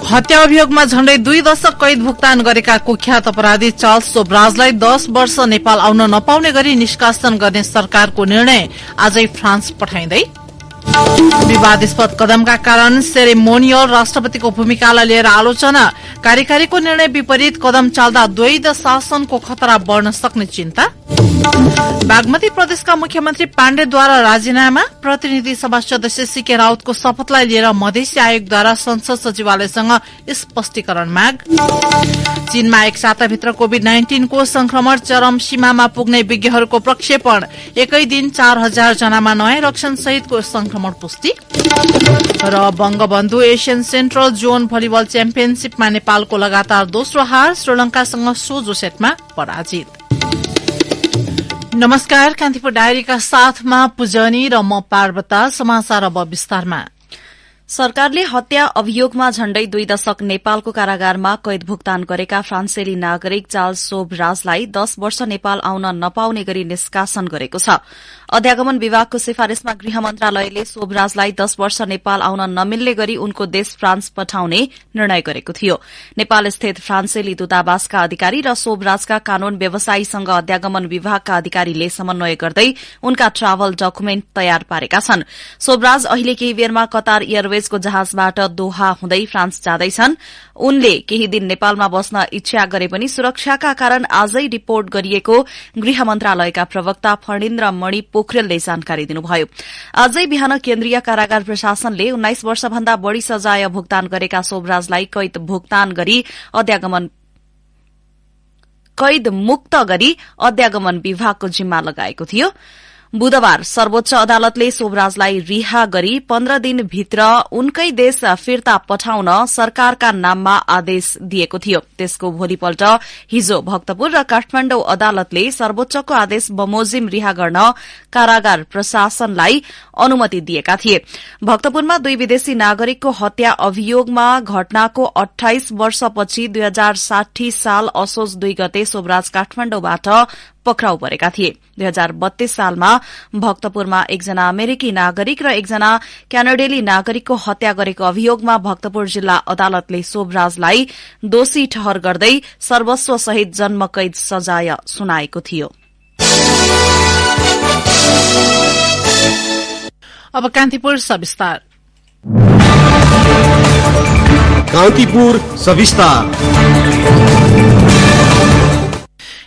हत्या अभियोगमा झण्डै 2 दशक कैद भुक्तान गरेका कुख्यात अपराधी चार्ल्स सोब्राजलाई 10 वर्ष नेपाल आउन नपाउने गरी निष्कासन गर्ने सरकारको निर्णय आजै फ्रान्स पठाइँदै। विवादास्पद कदमका कारण सेरेमोनियल राष्ट्रपतिको भूमिकालाई लिएर आलोचना। कार्यकारीको निर्णय विपरीत कदम चाल्दा द्वैध शासनको खतरा बढ़न सक्ने चिन्ता। बागमती प्रदेशका मुख्यमन्त्री पाण्डेद्वारा राजीनामा। प्रतिनिधि सभा सदस्य सीके राउतको शपथलाई लिएर मधेसी आयोगद्वारा संसद सचिवालयसँग स्पष्टीकरण माग। चीनमा एक साताभित्र कोभिड-19 को संक्रमण चरम सीमामा पुग्ने विज्ञहरूको प्रक्षेपण। एकै दिन 4000 जनामा नयाँ लक्षण सहितको संक्रमण पुष्टि। र Bangabandhu Asian central zone volleyball च्याम्पियनशीपमा नेपालको लगातार दोस्रो हार। श्रीलंकासँग सोझो सेटमा पराजित। नमस्कार, कान्तिपुर डायरीका साथमा पुजनी र म पार्वता। समाचार अब विस्तारमा। सरकारले हत्या अभियोगमा झण्डै 2 दशक नेपालको कारागारमा कैद भुक्तान गरेका फ्रान्सेली नागरिक चार्ल्स सोब्राजलाई 10 वर्ष नेपाल आउन नपाउने गरी निष्कासन गरेको छ। अध्यागमन विभागको सिफारिशमा गृह मन्त्रालयले सोब्राजलाई 10 वर्ष नेपाल आउन नमिल्ने गरी उनको देश फ्रान्स पठाउने निर्णय गरेको थियो। नेपाल स्थित फ्रान्सेली दूतावासका अधिकारी र सोब्राजका कानून व्यवसायीसँग अध्यागमन विभागका अधिकारीले समन्वय गर्दै उनका ट्राभल डकुमेन्ट तयार पारेका छन्। सोब्राज अहिले केही बेरमा कतार एयरवेजको जहाजबाट दोहा हुँदै फ्रान्स जाँदैछन्। उनले केही दिन नेपालमा बस्न इच्छा गरे पनि सुरक्षाका कारण आजै रिपोर्ट गरिएको गृह मन्त्रालयका प्रवक्ता फणीन्द्र मणि पोखरेलले जानकारी दिनुभयो। आजै बिहान केन्द्रीय कारागार प्रशासनले 19 वर्षभन्दा बढ़ी सजाय भुक्तान गरेका सोब्राजलाई कैद मुक्त गरी अध्यागमन विभागको जिम्मा लगाएको थियो। बुधबार सर्वोच्च अदालतले सोब्राजलाई रिहा गरी 15 दिनभित्र उनकै देश फिर्ता पठाउन सरकारका नाममा आदेश दिएको थियो। त्यसको भोलिपल्ट हिजो भक्तपुर र काठमाडौँ अदालतले सर्वोच्चको आदेश बमोजिम रिहा गर्न कारागार प्रशासनलाई अनुमति दिएका थिए। भक्तपुरमा 2 विदेशी नागरिकको हत्या अभियोगमा घटनाको 28 वर्षपछि 2060 साल असोज 2 गते सोब्राज काठमाडौँबाट पक्राउ परेका थिए। 2032 सालमा भक्तपुरमा एकजना अमेरिकी नागरिक र एकजना क्यानाडेली नागरिकको हत्या गरेको अभियोगमा भक्तपुर जिल्ला अदालतले सोब्राजलाई दोषी ठहर गर्दै सर्वस्व सहित जन्मकैद सजाय सुनाएको थियो। अब कान्तिपुर सविस्तार। कान्तिपुर सविस्तार।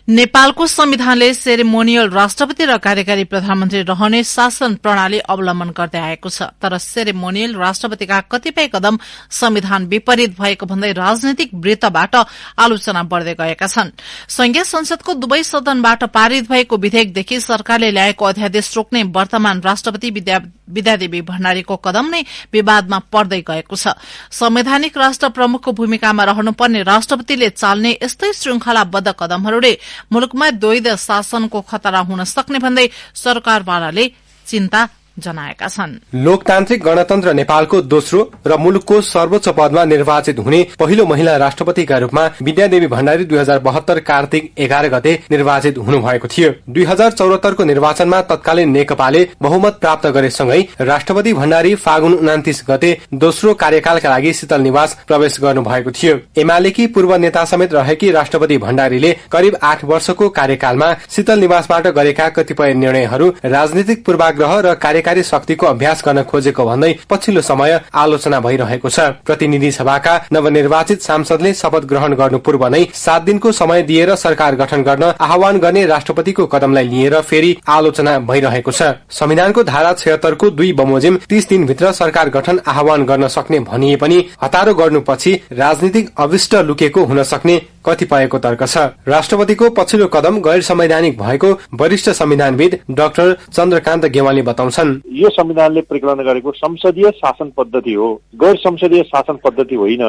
नेपालको संविधानले सेरेमोनियल राष्ट्रपति र कार्यकारी प्रधानमन्त्री रहने शासन प्रणाली अवलम्बन गर्दै आएको छ। तर सेरेमोनियल राष्ट्रपतिका कतिपय कदम संविधान विपरीत भएको भन्दै राजनैतिक वृत्तबाट आलोचना बढ़दै गएका छन्। संघीय संसदको दुवै सदनबाट पारित भएको विधेयकदेखि सरकारले ल्याएको अध्यादेश रोक्ने वर्तमान राष्ट्रपति विद्यादेवी भण्डारीको कदम नै विवादमा पर्दै गएको छ। संवैधानिक राष्ट्र प्रमुखको भूमिकामा रहनुपर्ने राष्ट्रपतिले चाल्ने यस्तै श्रृंखलाबद्ध कदमहरूले मुलुकमा द्वैध शासनको खतरा हुन सक्ने भन्दै सरकारवालाले चिन्ता जनाएका छन्। लोकतान्त्रिक गणतन्त्र नेपालको दोस्रो र मुलुकको सर्वोच्च पदमा निर्वाचित हुने पहिलो महिला राष्ट्रपतिका रूपमा विद्यादेवी भण्डारी 2072 कार्तिक 11 गते निर्वाचित हुनुभएको थियो। 2074 को निर्वाचनमा तत्कालीन नेकपाले बहुमत प्राप्त गरेसँगै राष्ट्रपति भण्डारी फागुन 29 गते दोस्रो कार्यकालका लागि शीतल निवास प्रवेश गर्नुभएको थियो। एमालेकी पूर्व नेता समेत रहेकी राष्ट्रपति भण्डारीले करिब 8 वर्षको कार्यकालमा शीतल निवासबाट गरेका कतिपय निर्णयहरू राजनीतिक पूर्वाग्रह र कार्यकारी शक्तिको अभ्यास गर्न खोजेको भन्दै पछिल्लो समय आलोचना भइरहेको छ। प्रतिनिधि सभाका नवनिर्वाचित सांसदले शपथ ग्रहण गर्नु पूर्व नै 7 दिनको समय दिएर सरकार गठन गर्न आह्वान गर्ने राष्ट्रपतिको कदमलाई लिएर फेरि आलोचना भइरहेको छ। संविधानको धारा 76 को 2 बमोजिम 30 दिनभित्र सरकार गठन आह्वान गर्न सक्ने भनिए पनि हतारो गर्नुपछि राजनीतिक अभिष्ट लुकेको हुन सक्ने कतिपयको तर्क छ। राष्ट्रपतिको पछिल्लो कदम गैर संवैधानिक भएको वरिष्ठ संविधानविद डाक्टर चन्द्रकान्त गेवाली बताउँछन्। यो संविधानले परिकल्पना गरेको संसदीय शासन पद्धति हो, गैर संसदीय शासन पद्धति होइन।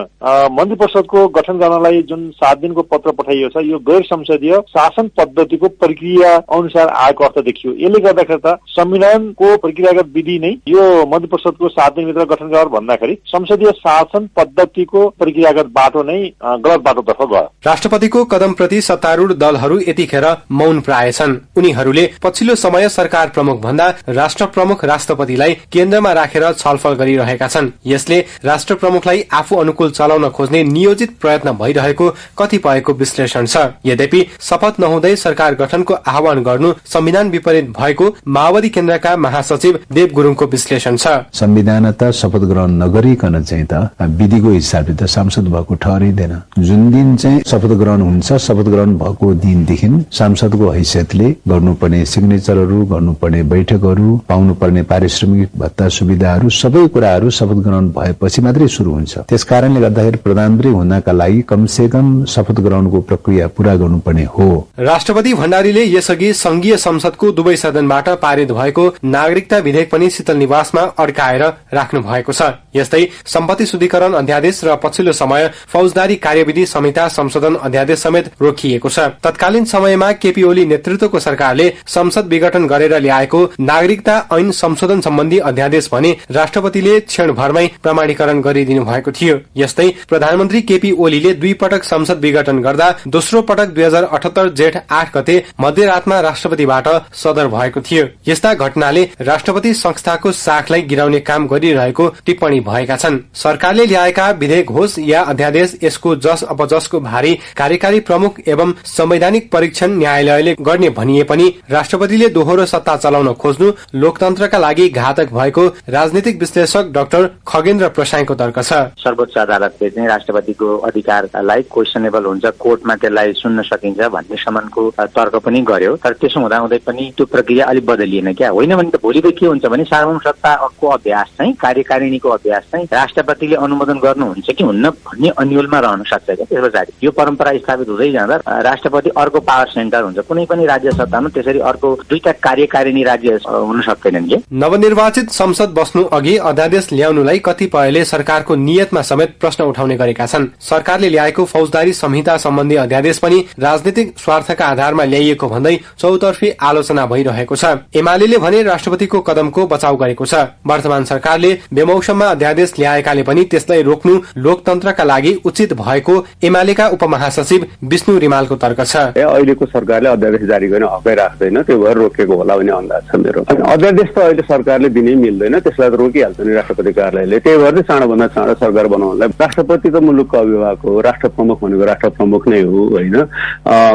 मन्त्री परिषदको गठन गर्नलाई जुन 7 दिनको पत्र पठाइएको छ, यो गैर संसदीय शासन पद्धतिको प्रक्रिया अनुसार आएको अर्थ देखियो। यसले गर्दाखेरि त संविधानको प्रक्रियागत विधि नै यो मन्त्री परिषदको 7 दिनभित्र गठन गर भन्दाखेरि संसदीय शासन पद्धतिको प्रक्रियागत बाटो नै गलत बाटोतर्फ गयो। राष्ट्रपतिको कदमप्रति सत्तारूढ़ दलहरू यतिखेर मौन प्राय छन्। उनीहरूले पछिल्लो समय सरकार प्रमुख भन्दा राष्ट्र प्रमुख प्रमुख राष्ट्रपतिलाई केन्द्रमा राखेर छलफल गरिरहेका छन्। यसले राष्ट्र प्रमुखलाई आफू अनुकूल चलाउन खोज्ने नियोजित प्रयत्न भइरहेको कतिपयको विश्लेषण छ। यद्यपि शपथ नहुँदै सरकार गठनको आह्वान गर्नु संविधान विपरीत भएको माओवादी केन्द्रका महासचिव देव गुरुङको विश्लेषण छ। संविधान त शपथ ग्रहण नगरिकन चाहिँ त विधिको हिसाबले त सांसद भएको ठहरिँदैन। जुन दिन चाहिँ शपथ ग्रहण हुन्छ, शपथ ग्रहण भएको दिनदेखि सांसदको हैसियतले गर्नुपर्ने सिग्नेचरहरू, गर्नुपर्ने बैठकहरू, पाउनुपर्ने पारिश्रमिक भत्ता सुविधाहरू सबै कुराहरू शपथ ग्रहण भएपछि मात्रै शुरू हुन्छ। त्यसकारणले गर्दाखेरि प्रधानमन्त्री हुनका लागि कमसे कम शपथ ग्रहणको प्रक्रिया पूरा गर्नुपर्ने हो। राष्ट्रपति भण्डारीले यसअघि संघीय संसदको दुवै सदनबाट पारित भएको नागरिकता विधेयक पनि शीतल निवासमा अड्काएर राख्नु भएको छ। यस्तै सम्पत्ति शुद्धिकरण अध्यादेश र पछिल्लो समय फौजदारी कार्यविधि संहिता संशोधन अध्यादेश समेत रोकिएको छ। तत्कालीन समयमा केपी ओली नेतृत्वको सरकारले संसद विघटन गरेर ल्याएको नागरिकता ऐन संशोधन सम्बन्धी अध्यादेश भने राष्ट्रपतिले क्षणभरमै प्रमाणीकरण गरिदिनु भएको थियो। यस्तै प्रधानमन्त्री केपी ओलीले 2 पटक संसद विघटन गर्दा दोस्रो पटक 2078 जेठ 8 गते मध्यरातमा राष्ट्रपतिबाट सदर भएको थियो। यस्ता घटनाले राष्ट्रपति संस्थाको साखलाई गिराउने काम गरिरहेको टिप्पणी भएका छन्। सरकारले ल्याएका विधेयक होस् या अध्यादेश, यसको जस अपजसको भारी कार्यकारी प्रमुख एवं संवैधानिक परीक्षण न्यायालयले गर्ने भनिए पनि राष्ट्रपतिले दोहोरो सत्ता चलाउन खोज्नु लोकतन्त्रका लागि घातक भएको राजनीतिक विश्लेषक डाक्टर खगेन्द्र प्रसाईको तर्क छ। सर्वोच्च अदालतले चाहिँ राष्ट्रपतिको अधिकारलाई क्वेसनेबल हुन्छ, कोर्टमा त्यसलाई सुन्न सकिन्छ भन्ने सम्मको तर्क पनि गर्यो। तर त्यसो हुँदाहुँदै पनि त्यो प्रक्रिया अलिक बदलिएन क्या। होइन भने त भोलि के हुन्छ भने सार्वभौम सत्ताको अभ्यास चाहिँ, कार्यकारिणीको अभ्यास चाहिँ राष्ट्रपतिले अनुमोदन गर्नुहुन्छ कि हुन्न भन्ने अन्यलमा रहन सक्छ क्या। त्यस पछाडि यो परम्परा स्थापित हुँदै जाँदा राष्ट्रपति अर्को पावर सेन्टर हुन्छ। कुनै पनि राज्य सत्तामा त्यसरी अर्को 2टा कार्यकारिणी राज्य हुन सक्दैनन् के। नवनिर्वाचित संसद बस्नु अघि अध्यादेश ल्याउनुलाई कतिपयले सरकारको नियतमा समेत प्रश्न उठाउने गरेका छन्। सरकारले ल्याएको फौजदारी संहिता सम्बन्धी अध्यादेश पनि राजनीतिक स्वार्थका आधारमा ल्याइएको भन्दै चौतर्फी आलोचना भइरहेको छ। एमाले भने राष्ट्रपतिको कदमको बचाउ गरेको छ। वर्तमान सरकारले बेमौसममा अध्यादेश ल्याएकाले पनि त्यसलाई रोक्नु लोकतन्त्रका लागि उचित भएको एमालेका उपमहासचिव विष्णु रिमालको तर्क छ। अहिलेको सरकारले अध्यादेश जारी गर्ने हकै राख्दैन, त्यो भएर रोकेको होला भन्ने अन्दाज छ मेरो। अध्यादेश त अहिले सरकारले दिनै मिल्दैन, त्यसलाई त रोकिहाल्छ नि राष्ट्रपति कार्यालयले। त्यही भएर चाँडोभन्दा चाँडो सरकार बनाउनलाई राष्ट्रपति त मुलुकको अभिभावक हो, राष्ट्र प्रमुख भनेको राष्ट्र प्रमुख नै हो होइन।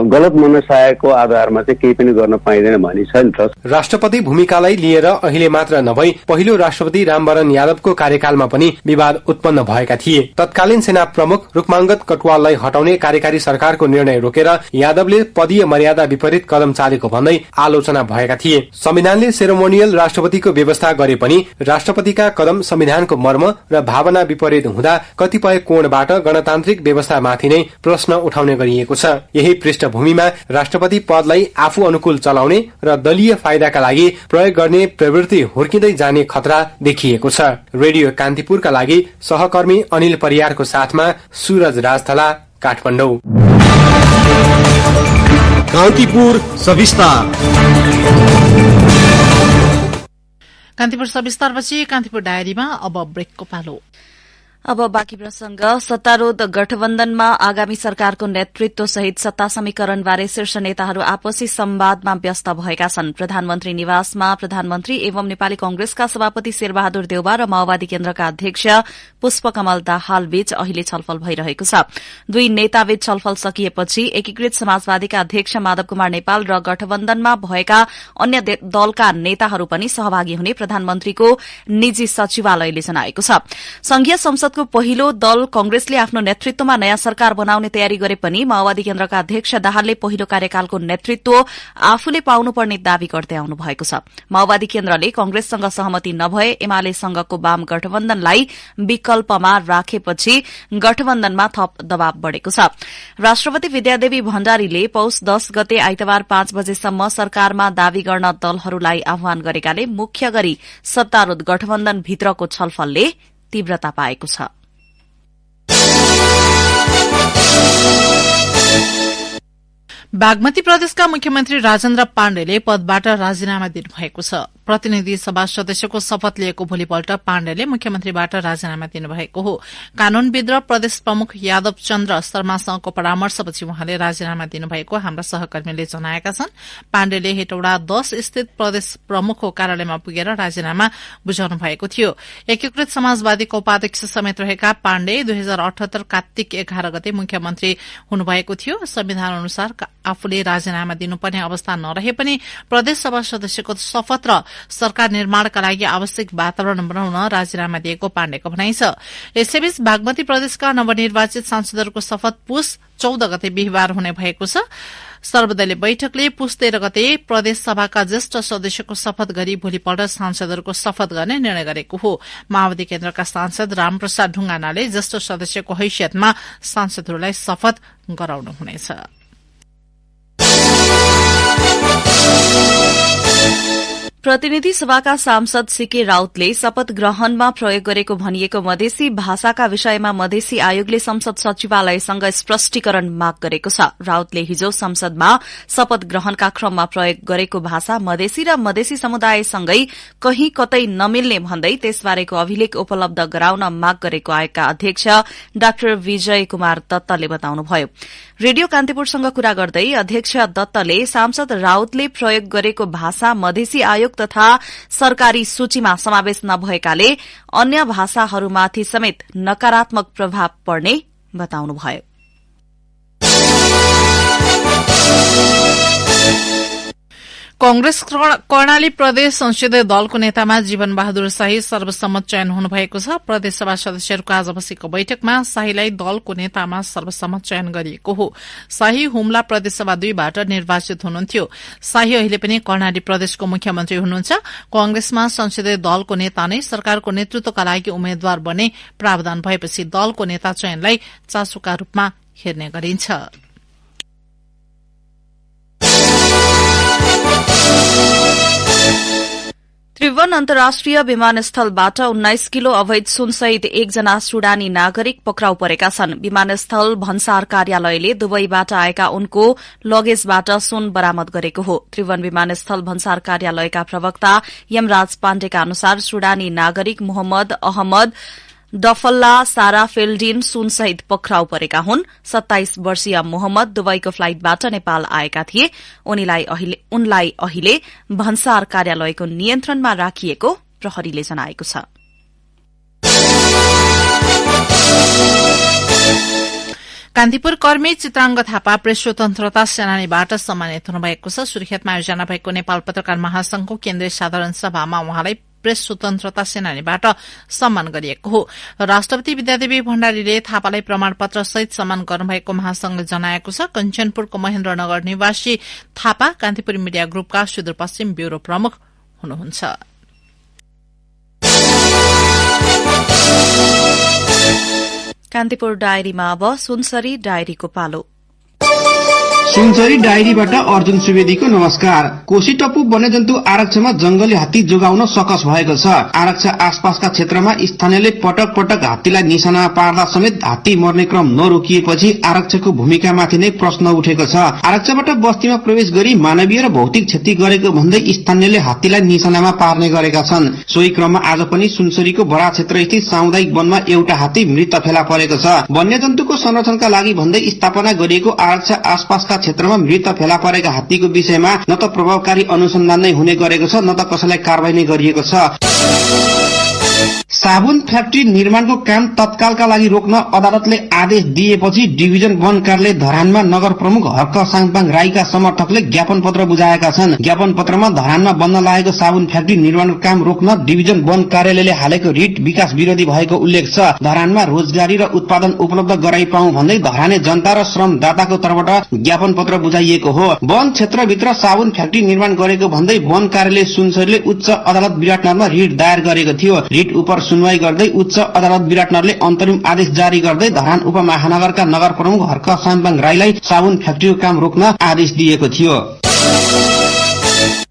गलत मनसायको आधारमा चाहिँ केही पनि गर्न पाइँदैन भनी छ नि त। राष्ट्रपति भूमिकालाई लिएर अहिले मात्र नभई पहिलो राष्ट्रपति रामवरण यादवको कार्यकालमा पनि विवाद उत्पन्न भएका थिए। तत्कालीन सेना प्रमुख रुक्माङ्गद कटुवाललाई हटाउने कार्यकारी सरकारको निर्णय रोकेर यादवले पदीय मर्यादा विपरीत कदम चालेको भन्दै आलोचना भएका थिए। संविधानले सेरोमोनियल राष्ट्रपतिको व्यवस्था गरे पनि राष्ट्रपतिका कदम संविधानको मर्म र भावना विपरीत हुँदा कतिपय कोणबाट गणतान्त्रिक व्यवस्थामाथि नै प्रश्न उठाउने गरिएको छ। यही पृष्ठभूमिमा राष्ट्रपति पदलाई आफू अनुकूल चलाउने र दलीय फाइदाका लागि प्रयोग गर्ने प्रवृत्ति हुर्किँदै जाने खतरा देखिएको छ। रेडियो कान्तिपुरका लागि सहकर्मी अनिल परियारको साथमा सूरज राजथला, काठमाडौँ। कान्तिपुर सविस्तार। कान्तिपुर सविस्तारपछि कान्तिपुर डायरीमा अब ब्रेकको पालो। अब बाँकी प्रसंग। सत्तारूढ़ गठबन्धनमा आगामी सरकारको नेतृत्व सहित सत्ता समीकरणबारे शीर्ष नेताहरू आपसी संवादमा व्यस्त भएका छन्। प्रधानमन्त्री निवासमा प्रधानमन्त्री एवं नेपाली कांग्रेसका सभापति शेरबहादुर देउवा र माओवादी केन्द्रका अध्यक्ष पुष्पकमल दाहाल बीच अहिले छलफल भइरहेको छ। दुई नेताबीच छलफल सकिएपछि एकीकृत समाजवादीका अध्यक्ष माधव कुमार नेपाल र गठबन्धनमा भएका अन्य दलका नेताहरू पनि सहभागी हुने प्रधानमन्त्रीको निजी सचिवालयले जनाएको छ। संघीय संसदको पहिलो दल कांग्रेसले आफ्नो नेतृत्वमा नयाँ सरकार बनाउने तयारी गरे पनि माओवादी केन्द्रका अध्यक्ष दाहालले पहिलो कार्यकालको नेतृत्व आफूले पाउनुपर्ने दावी गर्दै आउनु भएको छ। माओवादी केन्द्रले कांग्रेससँग सहमति नभए एमालेसँगको वाम गठबन्धनलाई विकल्पमा राखेपछि गठबन्धनमा थप दबाव बढ़ेको छ। राष्ट्रपति विद्यादेवी भण्डारीले पौष 10 गते आइतबार 5 बजेसम्म सरकारमा दावी गर्न दलहरूलाई आह्वान गरेकाले मुख्य गरी सत्तारूढ़ गठबन्धन भित्रको छलफलले तीव्रता पाएको छ। बागमती प्रदेशका मुख्यमन्त्री राजेन्द्र पाण्डेले पदबाट राजीनामा दिनुभएको छ। प्रतिनिधि सभा सदस्यको शपथ लिएको भोलिपल्ट पाण्डेले मुख्यमन्त्रीबाट राजीनामा दिनुभएको हो। कानूनविद र प्रदेश प्रमुख यादव चन्द्र शर्मासँगको परामर्शपछि उहाँले राजीनामा दिनुभएको हाम्रा सहकर्मीले जनाएका छन्। पाण्डेले हेटौडा 10 स्थित प्रदेश प्रमुखको कार्यालयमा पुगेर राजीनामा बुझाउनु भएको थियो। एकीकृत समाजवादीको उपाध्यक्ष समेत रहेका पाण्डे 2078 कार्तिक 11 गते मुख्यमन्त्री हुनुभएको थियो। संविधान अनुसार आफूले राजीनामा दिनुपर्ने अवस्था नरहे पनि प्रदेशसभा सदस्यको शपथ र सरकार निर्माणका लागि आवश्यक वातावरण बनाउन राजीनामा दिएको पाण्डेको भनाइ छ। यसैबीच बागमती प्रदेशका नवनिर्वाचित सांसदहरूको शपथ पुस 14 गते बिहिबार हुने भएको छ। सर्वदलीय बैठकले पुस 13 गते प्रदेशसभाका ज्येष्ठ सदस्यको शपथ गरी भोलिपल्ट सांसदहरूको शपथ गर्ने निर्णय गरेको हो। माओवादी केन्द्रका सांसद रामप्रसाद ढुंगानाले ज्येष्ठ सदस्यको हैसियतमा सांसदहरूलाई शपथ गराउनुहुनेछ। प्रतिनिधि सभाका सांसद सीके राउतले शपथ ग्रहणमा प्रयोग गरेको भनिएको मधेसी भाषाका विषयमा मधेसी आयोगले संसद सचिवालयसँग स्पष्टीकरण माग गरेको छ। राउतले हिजो संसदमा शपथ ग्रहणका क्रममा प्रयोग गरेको भाषा मधेसी र मधेसी समुदायसँगै कहीं कतै नमिल्ने भन्दै त्यसबारेको अभिलेख उपलब्ध गराउन माग गरेको आयोगका अध्यक्ष डाक्टर विजय कुमार दत्तले बताउनुभयो। रेडियो कान्तिपुरसँग कुरा गर्दै अध्यक्ष दत्तले सांसद राउतले प्रयोग गरेको भाषा मधेसी आयोग तथा सरकारी सूचीमा समावेश नभएकाले अन्य भाषाहरूमाथि समेत नकारात्मक प्रभाव पर्ने बताउनुभयो। कांग्रेस कर्णाली प्रदेश संसदीय दलको नेतामा जीवन बहादुर शाही सर्वसम्मत चयन हुनुभएको छ। प्रदेशसभा सदस्यहरूको आज बसेको बैठकमा शाहीलाई दलको नेतामा सर्वसम्मत चयन गरिएको हो। शाही हुम्ला प्रदेशसभा 2 बाट निर्वाचित हुनुहुन्थ्यो। शाही अहिले पनि कर्णाली प्रदेशको मुख्यमन्त्री हुनुहुन्छ। कांग्रेसमा संसदीय दलको नेता नै सरकारको नेतृत्वका लागि उम्मेद्वार बन्ने प्रावधान भएपछि दलको नेता चयनलाई चासोका रूपमा हेर्ने गरिन्छ। त्रिभुवन अन्तर्राष्ट्रिय विमानस्थलबाट 19 किलो अवैध सुनसहित 1 जना सुडानी नागरिक पक्राउ परेका छन्। विमानस्थल भन्सार कार्यालयले दुबईबाट आएका उनको लगेजबाट सुन बरामद गरेको हो। त्रिभुवन विमानस्थल भन्सार कार्यालयका प्रवक्ता यमराज पाण्डेका अनुसार सुडानी नागरिक मोहम्मद अहमद डफल्ला सारा फेल्डिन सुनसहित पक्राउ परेका हुन्। 27 वर्षीय मोहम्मद दुबईको फ्लाइटबाट नेपाल आएका थिए। उनलाई अहिले भन्सार कार्यालयको नियन्त्रणमा राखिएको प्रहरीले जनाएको छ। कान्तिपुर कर्मी चित्रांग थापा प्रेस स्वतन्त्रता सेनानीबाट सम्मानित हुनुभएको छ। सुर्खेतमा आयोजना भएको नेपाल पत्रकार महासंघको केन्द्रीय साधारण सभामा उहाँलाई प्रेस स्वतन्त्रता सेनानीबाट सम्मान गरिएको हो। राष्ट्रपति विद्यादेवी भण्डारीले थापालाई प्रमाणपत्र सहित सम्मान गर्नुभएको महासंघले जनाएको छ। कञ्चनपुरको महेन्द्रनगर निवासी थापा कान्तिपुर मिडिया ग्रुपका सुदूरपश्चिम ब्यूरो प्रमुख हुनुहुन्छ। कान्तिपुर डायरीमा अब सुनसरी डायरीको पालो। सुनसरी डायरीबाट अर्जुन सुवेदीको नमस्कार। कोशी टप्पु वन्यजन्तु आरक्षमा जंगली हात्ती जोगाउन सकस भएको छ। आरक्ष आसपासका क्षेत्रमा स्थानीयले पटक पटक हात्तीलाई निशानामा पार्दा समेत हात्ती मर्ने क्रम नरोकिएपछि आरक्षको भूमिकामाथि नै प्रश्न उठेको छ। आरक्षबाट बस्तीमा प्रवेश गरी मानवीय र भौतिक क्षति गरेको भन्दै स्थानीयले हात्तीलाई निशानामा पार्ने गरेका छन्। सोही क्रममा आज पनि सुनसरीको बडा क्षेत्र स्थित सामुदायिक वनमा एउटा हात्ती मृत फेला परेको छ। वन्यजन्तुको संरक्षणका लागि भन्दै स्थापना गरिएको आरक्ष आसपासका क्षेत्रमा मृत फेला परेका हात्तीको विषयमा न त प्रभावकारी अनुसन्धान नै हुने गरेको छ, न त कसैलाई कारवाही नै गरिएको छ। साबुन फ्याक्ट्री निर्माणको काम तत्कालका लागि रोक्न अदालतले आदेश दिएपछि डिभिजन वन कार्यालय धरानमा नगर प्रमुख हर्क साङपाङ राईका समर्थकले ज्ञापन पत्र बुझाएका छन्। ज्ञापन पत्रमा धरानमा बन्न लागेको साबुन फ्याक्ट्री निर्माणको काम रोक्न डिभिजन वन कार्यालयले हालेको रिट विकास विरोधी भएको उल्लेख छ। धरानमा रोजगारी र उत्पादन उपलब्ध गराइपाउँ भन्दै धराने जनता र श्रमदाताको तर्फबाट ज्ञापन पत्र बुझाइएको हो। वन क्षेत्रभित्र साबुन फ्याक्ट्री निर्माण गरेको भन्दै वन कार्यालय सुनसरीले उच्च अदालत विराटनगरमा रिट दायर गरेको थियो। रिट उप सुनवाई गर्दै उच्च अदालत विराटनगरले अन्तरिम आदेश जारी गर्दै धरान उपमहानगरका नगर प्रमुख हर्क साङपाङ राईलाई साबुन फ्याक्ट्रीको काम रोक्न आदेश दिएको थियो।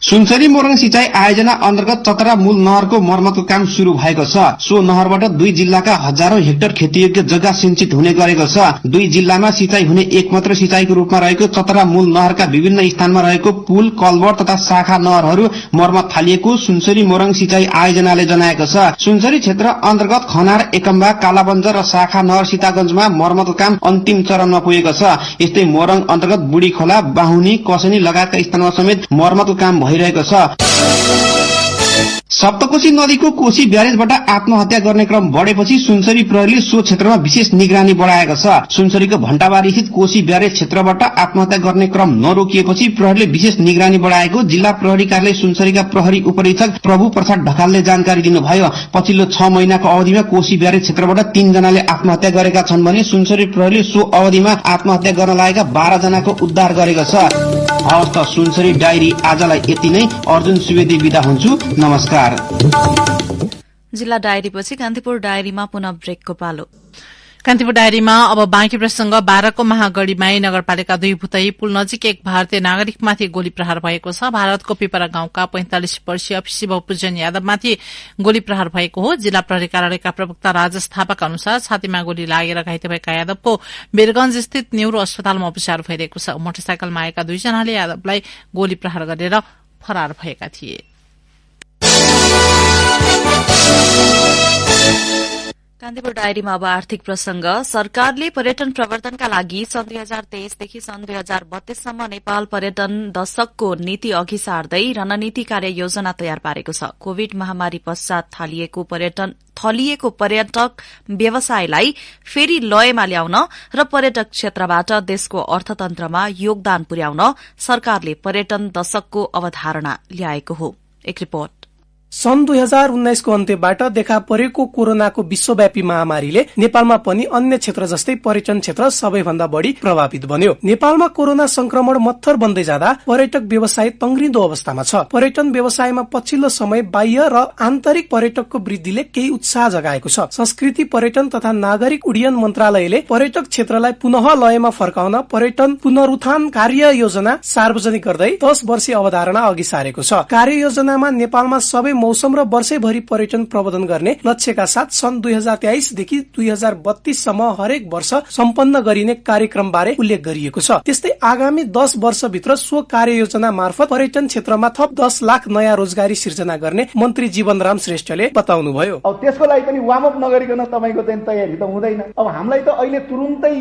सुनसरी मोरङ सिंचाई आयोजना अन्तर्गत चतरा मूल नहरको मर्मतको काम शुरू भएको छ। सो नहरबाट 2 जिल्लाका हजारौं हेक्टर खेतीयोग्य जग्गा सिंचित हुने गरेको छ। 2 जिल्लामा सिंचाई हुने एकमात्र सिंचाईको रूपमा रहेको चतरा मूल नहरका विभिन्न स्थानमा रहेको पुल, कलभट तथा शाखा नहरहरू मर्मत थालिएको सुनसरी मोरङ सिंचाई आयोजनाले जनाएको छ। सुनसरी क्षेत्र अन्तर्गत खनार, एकम्बा, कालाबन्ज र शाखा नहर सीतागंजमा मर्मतको काम अन्तिम चरणमा पुगेको छ। यस्तै मोरङ अन्तर्गत बुढी खोला, बाहुनी, कसनी लगायतका स्थानमा समेत मर्मतको काम भइरहेको छ। सप्तकोशी नदीको कोशी ब्यारेजबाट आत्महत्या गर्ने क्रम बढेपछि सुनसरी प्रहरीले सो क्षेत्रमा विशेष निगरानी बढाएको छ। सुनसरीको भण्टाबारी स्थित कोशी ब्यारेज क्षेत्रबाट आत्महत्या गर्ने क्रम नरोकिएपछि प्रहरीले विशेष निगरानी बढाएको जिल्ला प्रहरी कार्यालय सुनसरीका प्रहरी उपरीक्षक प्रभु प्रसाद ढकालले जानकारी दिनुभयो। पछिल्लो 6 महिनाको अवधिमा कोशी ब्यारेज क्षेत्रबाट 3 जनाले आत्महत्या गरेका छन् भने सुनसरी प्रहरीले सो अवधिमा आत्महत्या गर्न लागेका 12 जनाको उद्धार गरेको छ। हवस् त सुनसरी डायरी आजलाई यति नै। अर्जुन सुवेदी बिदा हुन्छु, नमस्कार। जिल्ला डायरीपछि कान्तिपुर डायरीमा पुनः ब्रेकको पालो। कान्तिपुर डायरीमा अब बाँकी प्रसंग। 12 को महागढ़ीमाई नगरपालिका 2 भुतई पुल नजिक एक भारतीय नागरिकमाथि गोली प्रहार भएको छ। भारतको पिपरा गाउँका 45 वर्षीय शिव पूजन यादवमाथि गोली प्रहार भएको हो। जिल्ला प्रहरी कार्यालयका प्रवक्ता राजेश थापाका अनुसार छातीमा गोली लागेर घाइते भएका यादवको वीरगंज स्थित न्यूरो अस्पतालमा उपचार भइरहेको छ। मोटरसाइकलमा आएका 2 जनाले यादवलाई गोली प्रहार गरेर फरार भएका थिए। कान्तिपुर डायरीमा अब आर्थिक प्रसंग। सरकारले पर्यटन प्रवर्धनका लागि सन् 2023 देखि सन् 2032 सम्म नेपाल पर्यटन दशकको नीति अघि सार्दै रणनीति कार्य योजना तयार पारेको छ। कोविड महामारी पश्चात थलिएको पर्यटक व्यवसायलाई फेरि लयमा ल्याउन र पर्यटक क्षेत्रबाट देशको अर्थतन्त्रमा योगदान पुर्याउन सरकारले पर्यटन दशकको अवधारणा ल्याएको हो। एक रिपोर्ट। सन् 2019 को अन्त्यबाट देखा परेको कोरोनाको विश्वव्यापी महामारीले नेपालमा पनि अन्य क्षेत्र जस्तै पर्यटन क्षेत्र सबैभन्दा बढ़ी प्रभावित बन्यो। नेपालमा कोरोना संक्रमण मत्थर बन्दै जाँदा पर्यटक व्यवसाय तंग्रिँदो अवस्थामा छ। पर्यटन व्यवसायमा पछिल्लो समय बाह्य र आन्तरिक पर्यटकको वृद्धिले केही उत्साह जगाएको छ। संस्कृति, पर्यटन तथा नागरिक उड्डयन मन्त्रालयले पर्यटक क्षेत्रलाई पुनः लयमा फर्काउन पर्यटन पुनरुत्थान कार्य योजना सार्वजनिक गर्दै 10 वर्षीय अवधारणा अघि सारेको छ। कार्य योजनामा नेपालमा सबै मौसम र वर्षैभरि पर्यटन प्रबन्धन गर्ने लक्ष्यका साथ सन् 2023 देखि 2032 सम्म हरेक वर्ष सम्पन्न गरिने कार्यक्रम बारे उल्लेख गरिएको छ। त्यस्तै आगामी 10 वर्षभित्र सो कार्ययोजना मार्फत पर्यटन क्षेत्रमा थप 10 लाख नयाँ रोजगारी सिर्जना गर्ने मन्त्री जीवनराम श्रेष्ठले बताउनुभयो। अब त्यसको लागि पनि वार्म अप नगरिकन तपाईको चाहिँ तयारी त हुँदैन। अब हामीलाई त अहिले तुरुन्तै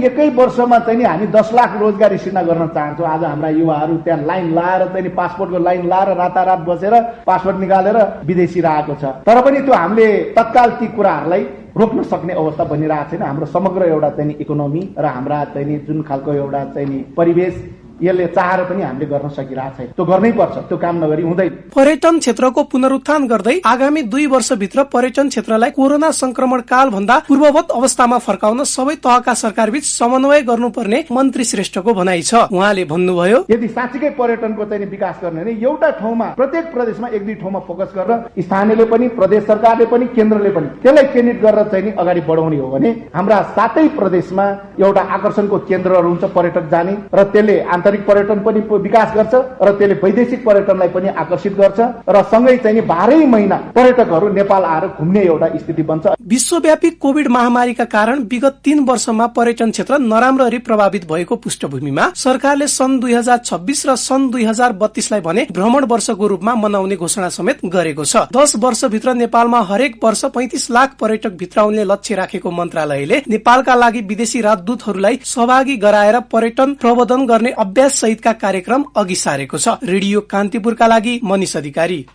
एकै वर्षमा चाहिँ हामी 10 लाख रोजगारी सिर्जना गर्न चाहन्छौँ। आज हाम्रा युवाहरू त्यहाँ लाइन लाएर चाहिँ पासपोर्टको लाइन लाएर रातारात बसेर पासपोर्ट निकालेर विदेशी आएको छ। तर पनि त्यो हामीले तत्काल ती कुराहरूलाई रोक्न सक्ने अवस्था बनिरहेको छैन। हाम्रो समग्र एउटा चाहिँ इकोनोमी र हाम्रा चाहिँ जुन खालको एउटा चाहिँ परिवेश यसले चाहेर पनि हामीले गर्न सकिरहेको छैन। त्यो गर्नै पर्छ, त्यो काम नगरी हुँदैन। पर्यटन क्षेत्रको पुनरुत्थान गर्दै आगामी 2 वर्षभित्र पर्यटन क्षेत्रलाई कोरोना संक्रमण काल भन्दा पूर्ववत अवस्थामा फर्काउन सबै तहका सरकारबीच समन्वय गर्नुपर्ने मन्त्री श्रेष्ठको भनाइ छ। उहाँले भन्नुभयो, यदि साँच्चै पर्यटनको चाहिँ विकास गर्ने भने एउटा ठाउँमा प्रत्येक प्रदेशमा 1-2 ठाउँमा फोकस गरेर स्थानीयले पनि प्रदेश सरकारले पनि केन्द्रले पनि त्यसलाई केन्द्रित गरेर चाहिँ अगाडि बढाउने हो भने हाम्रा 7 प्रदेशमा एउटा आकर्षणको केन्द्रहरू हुन्छ पर्यटक जाने र त्यसले आन्तरिक पर्यटन पनि विकास गर्छ र त्यसले वैदेशिक पर्यटनलाई पनि आकर्षित गर्छ र सँगै चाहिँ 12 महिना पर्यटकहरू नेपाल आएर घुम्ने एउटा स्थिति बन्छ। विश्वव्यापी कोविड महामारीका कारण विगत 3 वर्षमा पर्यटन क्षेत्र नराम्ररी प्रभावित भएको पृष्ठभूमिमा सरकारले सन् 2026 र सन् 2032 लाई भने भ्रमण वर्षको रूपमा मनाउने घोषणा समेत गरेको छ। 10 वर्षभित्र नेपालमा हरेक वर्ष 35 लाख पर्यटक भित्राउने लक्ष्य राखेको मन्त्रालयले नेपालका लागि विदेशी राजदूतहरूलाई सहभागी गराएर पर्यटन प्रबन्धन गर्ने अभ्यास सहितका कार्यक्रम अघि सारेको छ। रेडियो कान्तिपुरका लागि मनिष अधिकारी।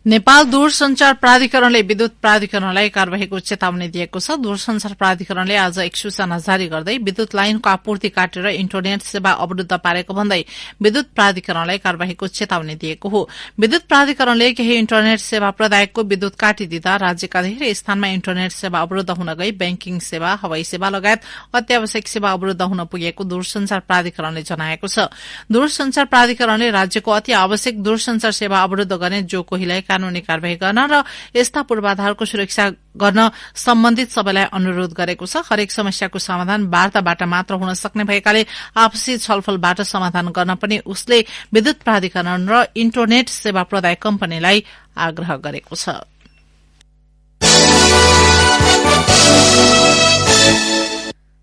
नेपाल दूरसञ्चार प्राधिकरणले विद्युत प्राधिकरणलाई कार्यवाहीको चेतावनी दिएको छ। दूरसञ्चार प्राधिकरणले आज एक सूचना जारी गर्दै विद्युत लाइनको आपूर्ति काटेर इन्टरनेट सेवा अवरुद्ध पारेको भन्दै विद्युत प्राधिकरणलाई कार्यवाहीको चेतावनी दिएको हो। विद्युत प्राधिकरणले केही इन्टरनेट सेवा प्रदायकको विद्युत काटिदिँदा राज्यका धेरै स्थानमा इन्टरनेट सेवा अवरुद्ध हुन गई ब्याङ्किङ सेवा, हवाई सेवा लगायत अत्यावश्यक सेवा अवरुद्ध हुन पुगेको दूरसञ्चार प्राधिकरणले जनाएको छ। दूरसञ्चार प्राधिकरणले राज्यको अति आवश्यक दूरसञ्चार सेवा अवरुद्ध गर्ने जो कोहीलाई कानूनी कारवाही गर्न र यस्ता पूर्वाधारको सुरक्षा गर्न सम्बन्धित सबैलाई अनुरोध गरेको छ। हरेक समस्याको समाधान वार्ताबाट मात्र हुन सक्ने भएकाले आपसी छलफलबाट समाधान गर्न पनि उसले विद्युत प्राधिकरण र इन्टरनेट सेवा प्रदायक कम्पनीलाई आग्रह गरेको छ।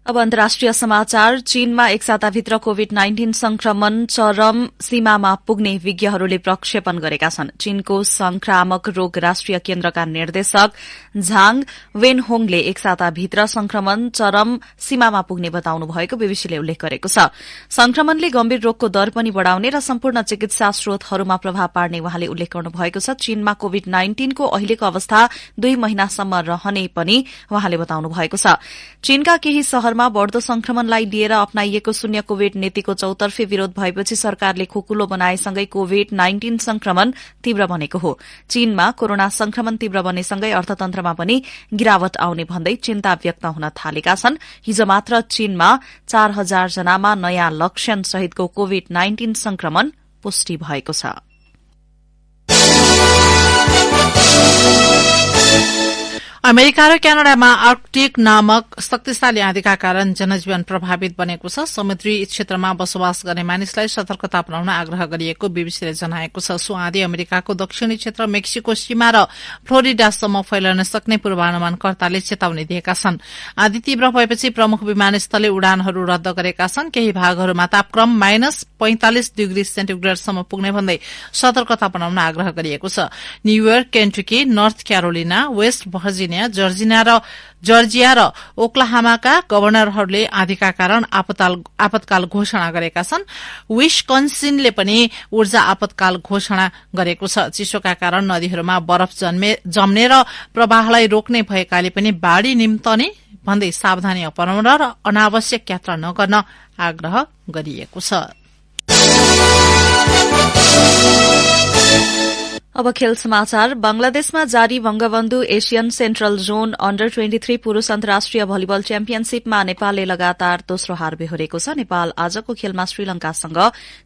अब अन्तर्राष्ट्रिय समाचार। चीनमा एक साताभित्र कोभिड-19 संक्रमण चरम सीमामा पुग्ने विज्ञहरूले प्रक्षेपण गरेका छन्। चीनको संक्रामक रोग राष्ट्रिय केन्द्रका निर्देशक झाङ वेनहोङले एक साताभित्र संक्रमण चरम सीमामा पुग्ने बताउनु भएको बीबीसीले उल्लेख गरेको छ। संक्रमणले गम्भीर रोगको दर पनि बढ़ाउने र सम्पूर्ण चिकित्सा स्रोतहरूमा प्रभाव पार्ने उहाँले उल्लेख गर्नु भएको छ। चीनमा कोभिड-19 को अहिलेको अवस्था 2 महिनासम्म रहने पनि उहाँले बताउनु भएको छ। चीनका केही शहरमा बढ़दो संक्रमणलाई लिएर अपनाइएको शून्य कोविड नीतिको चौतर्फी विरोध भएपछि सरकारले खोकुलो बनाएसँगै कोभिड-19 संक्रमण तीव्र बनेको हो। चीनमा कोरोना संक्रमण तीव्र बनेसँगै अर्थतन्त्रमा पनि गिरावट आउने भन्दै चिन्ता व्यक्त हुन थालेका छन्। हिजो मात्र चीनमा 4000 जनामा नयाँ लक्षण सहितको कोभिड-19 संक्रमण पुष्टि भएको छ। अमेरिका र क्यानाडामा आर्कटिक नामक शक्तिशाली आँधीका कारण जनजीवन प्रभावित बनेको छ। समुद्री क्षेत्रमा बसोबास गर्ने मानिसलाई सतर्कता अपनाउन आग्रह गरिएको बीबीसीले जनाएको छ। सो आँधी अमेरिकाको दक्षिणी क्षेत्र मेक्सिको सीमा र फ्लोरिडासम्म फैलन सक्ने पूर्वानुमानकर्ताले चेतावनी दिएका छन्। आँधी तीव्र भएपछि प्रमुख विमानस्थलले उडानहरू रद्द गरेका छन्। केही भागहरूमा तापक्रम -45 डिग्री सेन्टिग्रेडसम्म पुग्ने भन्दै सतर्कता अपनाउन आग्रह गरिएको छ। New York, Kentucky, North Carolina, West Virginia, Georgia र ओक्लाहामाका गवर्नरहरूले आँधीका कारण आपतकाल घोषणा गरेका छन्। विस्कन्सिनले पनि ऊर्जा आपतकाल घोषणा गरेको छ। चिसोका कारण नदीहरूमा बरफ जम्ने र प्रवाहलाई रोक्ने भएकाले पनि बाढ़ी निम्तने भन्दै सावधानी अपनाउन र अनावश्यक यात्रा नगर्न आग्रह गरिएको छ। अब खेल समाचार। बंगलादेशमा जारी Bangabandhu Asian central John under 23 पुरूष अन्तर्राष्ट्रिय भलिबल च्याम्पियनशीपमा नेपालले लगातार दोस्रो हार बेहोरेको छ। नेपाल आजको खेलमा श्रीलंकासँग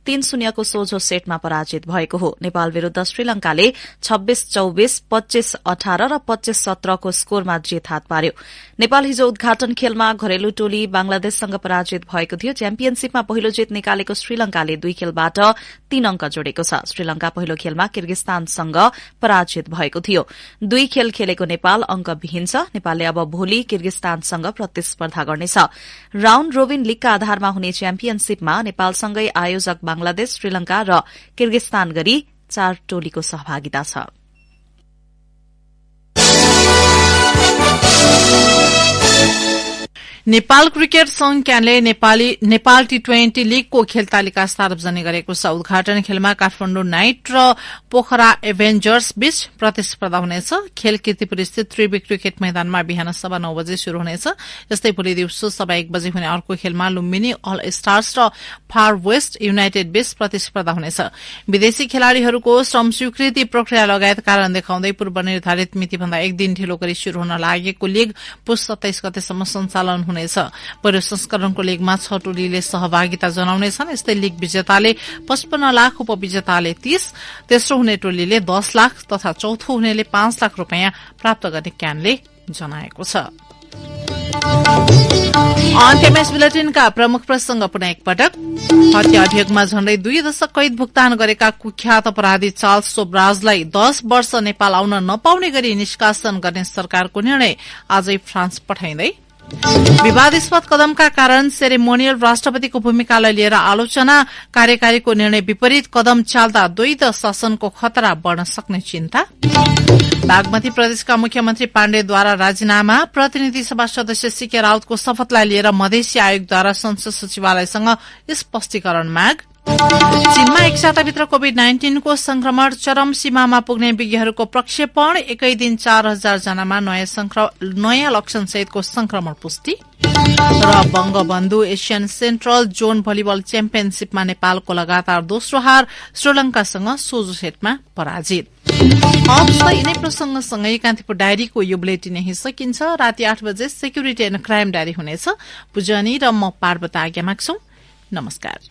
3-0 को सोझो सेटमा पराजित भएको हो। नेपाल विरूद्ध श्रीलंकाले 26-24, 25-18 र 25-17 को स्कोरमा जित हात पार्यो। नेपाल हिजो उद्घाटन खेलमा घरेलु टोली बंगलादेशसँग पराजित भएको थियो। च्याम्पियनशीपमा पहिलो जित निकालेको श्रीलंकाले 2 खेलबाट 3 अंक जोडेको छ। श्रीलंका पहिलो खेलमा किर्गिस्तानसँग पराजित भएको थियो। 2 खेल खेलेको नेपाल अंकविहीन छ। नेपालले अब भोलि किर्गिस्तानसँग प्रतिस्पर्धा गर्नेछ। राउण्ड रोबिन लीगका आधारमा हुने च्याम्पियनशीपमा नेपालसँगै आयोजक बंगलादेश, श्रीलंका र किर्गिस्तान गरी 4 टोलीको सहभागिता छ। नेपाल क्रिकेट संघ क्यानले नेपाल टी20 लीगको खेल तालिका सार्वजनिक गरेको छ। उद्घाटन खेलमा काठमाडौँ नाइट र पोखरा एभेन्जर्स बीच प्रतिस्पर्धा हुनेछ। खेल कीर्तिपुर स्थित त्रिवी क्रिकेट मैदानमा बिहान 9:15 बजे शुरू हुनेछ। यस्तै भोलि दिउँसो 1:15 बजे हुने अर्को खेलमा लुम्बिनी अल स्टार्स र फार वेस्ट युनाइटेड बीच प्रतिस्पर्धा हुनेछ। विदेशी खेलाड़ीहरूको श्रम स्वीकृति प्रक्रिया लगायत कारण देखाउँदै पूर्व निर्धारित मितिभन्दा 1 दिन ढिलो गरी शुरू हुन लागेको लीग पुस 27 गतेसम्म सञ्चालन हुनेछ। पहिलो संस्करणको लीगमा 6 टोलीले सहभागिता जनाउनेछन्। यस्तै लीग विजेताले 55 लाख, उपविजेताले 30, तेस्रो हुने टोलीले 10 लाख तथा चौथो हुनेले 5 लाख रुपियाँ प्राप्त गर्ने क्यानले जनाएको छ। अन्त्यमा बुलेटिनका प्रमुख प्रसंग पुनः एकपटक। हत्या अभियोगमा झण्डै 2 दशक कैद भुक्तान गरेका कुख्यात अपराधी चार्ल्स सोब्राजलाई 10 वर्ष नेपाल आउन नपाउने गरी निष्कासन गर्ने सरकारको निर्णय आजै फ्रान्स पठाइँदै। विवादास्पद कदमका कारण सेरेमोनियल राष्ट्रपतिको भूमिकालाई लिएर आलोचना। कार्यकारीको निर्णय विपरीत कदम चाल्दा द्वैध शासनको खतरा बढ़न सक्ने चिन्ता। बागमती प्रदेशका मुख्यमन्त्री पाण्डेद्वारा राजीनामा। प्रतिनिधि सभा सदस्य सीके राउतको शपथलाई लिएर मधेसी आयोगद्वारा संसद सचिवालयसँग स्पष्टीकरण माग। चीनमा एक साताभित्र कोभिड-19 को संक्रमण चरम सीमामा पुग्ने विज्ञहरूको प्रक्षेपण। एकै दिन 4000 जनामा नयाँ लक्षण सहितको संक्रमण पुष्टि। र Bangabandhu Asian central zone volleyball च्याम्पियनशीपमा नेपालको लगातार दोस्रो हार, श्रीलंकासँग सोझो सेटमा पराजित। यिनै प्रसंगसँगै कान्तिपुर डायरीको यो बुलेटिन यही सकिन्छ। राति 8 बजे सेक्युरिटी एण्ड क्राइम डायरी हुनेछ। पुजनी र म पार्वता आज्ञा माग्छौं। नमस्कार।